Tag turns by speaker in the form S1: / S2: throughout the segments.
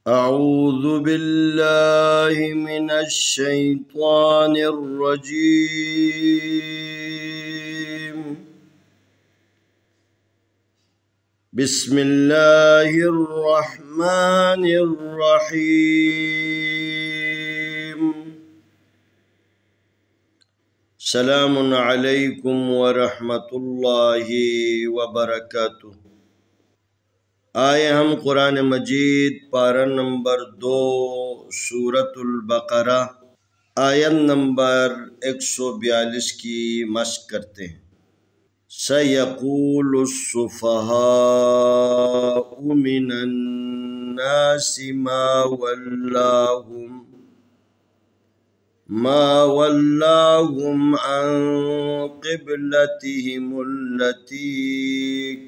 S1: أعوذ بالله من الشيطان الرجيم. بسم الله الرحمن الرحيم. سلام عليكم ورحمة الله وبركاته. آئے ہم قرآن مجید پارہ نمبر 2 سورۃ البقرہ آیت نمبر 142 کی مشق کرتے ہیں۔ سَيَقُولُ السُّفَهَاءُ مِنَ النَّاسِ ما ولاهم عن قبلتهم التي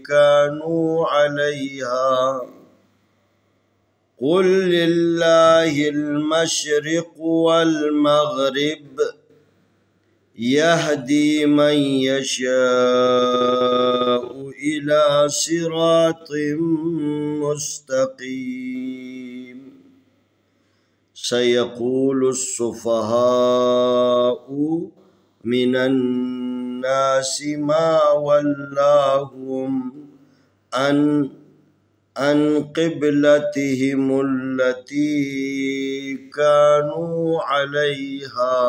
S1: كانوا عليها قل لله المشرق والمغرب يهدي من يشاء إلى صراط مستقيم. سيقول السفهاء من الناس ما ولاهم عن قبلتهم التي كانوا عليها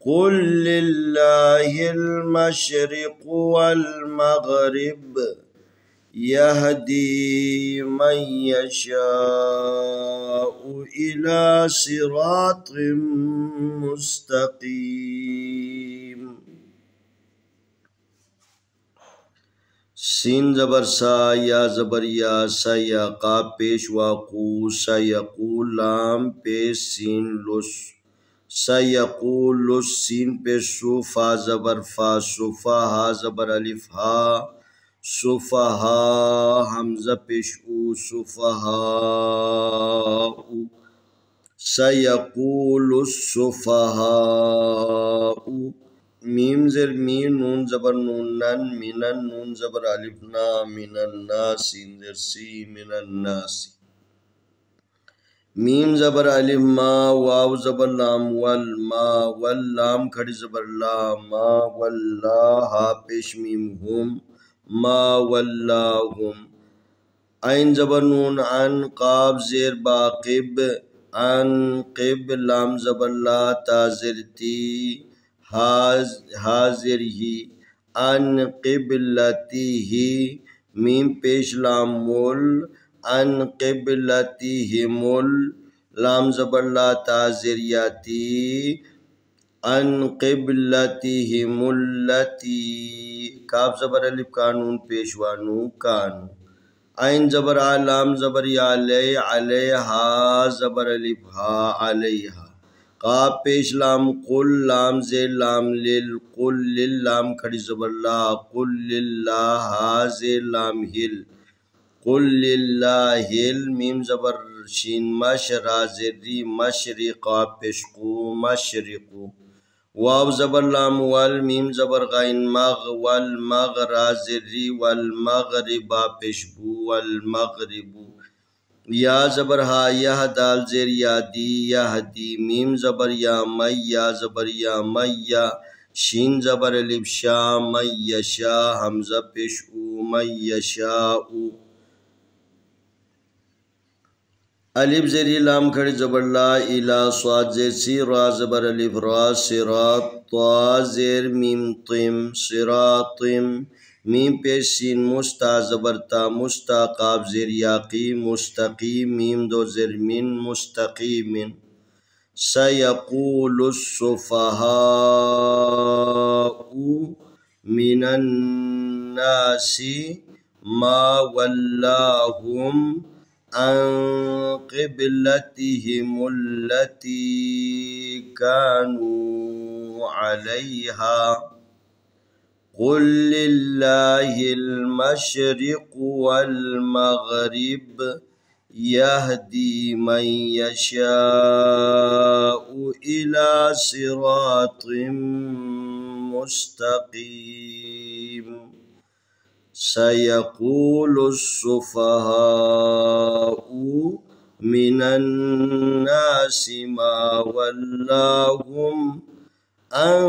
S1: قل لله المشرق والمغرب يهدي من يشاء إلى صراط مستقيم. سین زبر سا یا زبر یا سیا قاف پیش واقو سیقول لام پیش سین لس سیقول لس سین پیش سو فا زبر فا صفا ہا زبر الف ہا صفہا حمزہ پیش او صفہاء سیقول السفہاء میم زر میم نون زبر نون نن منن نون زبر الف نا من الناس سین زر سی من الناس میم زبر الف ما واو زبر لام والما واللام کھڑی زبر لا ما ولا ہا پیش میم ہم ما ولاہم عین زبر نون عن قاف زیر باقب عن قب لام زبر لا تا زر تی حاضر ہی عن قبلتہ میم پیش لام مل عن قبلتہم لام زبر لا تا زر یاتی عن قبلتہم التی کاف زبر الف کانون پیشوانو کانو عین زبر لام زبر یا علی علیہا زبر الف ہا علیہا قاف پیش لام قل لام زیر لام لل قل لل لام کھڑی زبر لا قل للہ زیر لام ہل قل للہ ہل میم زبر شین مش را زیر ری مشرق قاف پیش قو مشرقو واو زبر لام وال میم زبر غین مغ والمغ را زیر ری والمغرب پیش بو والمغربو یا زبر ہا یہ دال زیر یادی یہدی میم زبر یا می یا زبر یا می شین زبر الف شا می یشا حمزہ پیش او می یشاء الف زیر لام کھڑی زبر لا الا صاد زیر سی را زبر الف را صراط طا زیر میم طم صراطم میم پیش سین مستا زبر تا مستا قاف زیر یاقی مستقیم میم دو زیر من مستقیم سیقول السفہاء من الناس ما ولاهم عن قبلتهم التي كانوا عليها قل لله المشرق والمغرب يهدي من يشاء إلى صراط مستقيم. سيقول السفهاء من الناس ما ولاهم عن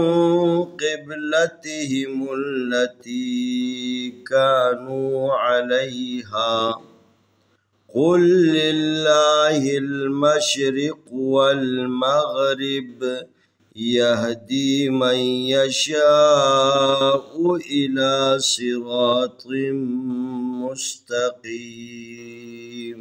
S1: قبلتهم التي كانوا عليها قل لله المشرق والمغرب يهدي من يشاء إلى صراط مستقيم.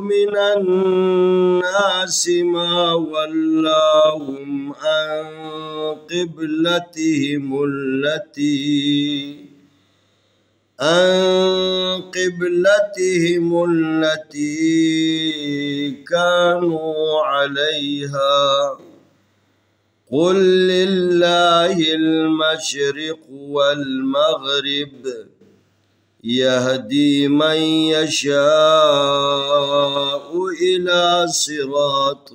S1: من الناس ما ولاهم عن قبلتهم التي كانوا عليها قل لله المشرق والمغرب يهدي من يشاء إلى صراط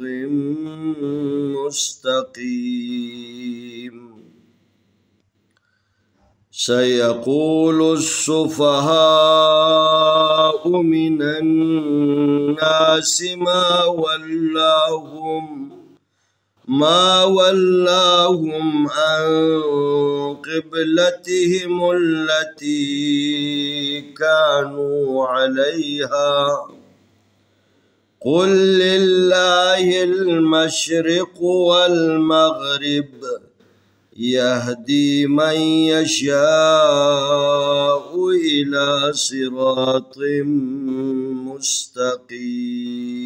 S1: مستقيم. سيقول السفهاء من الناس ما ولاهم عن قبلتهم التي كانوا عليها قل لله المشرق والمغرب يهدي من يشاء إلى صراط مستقيم।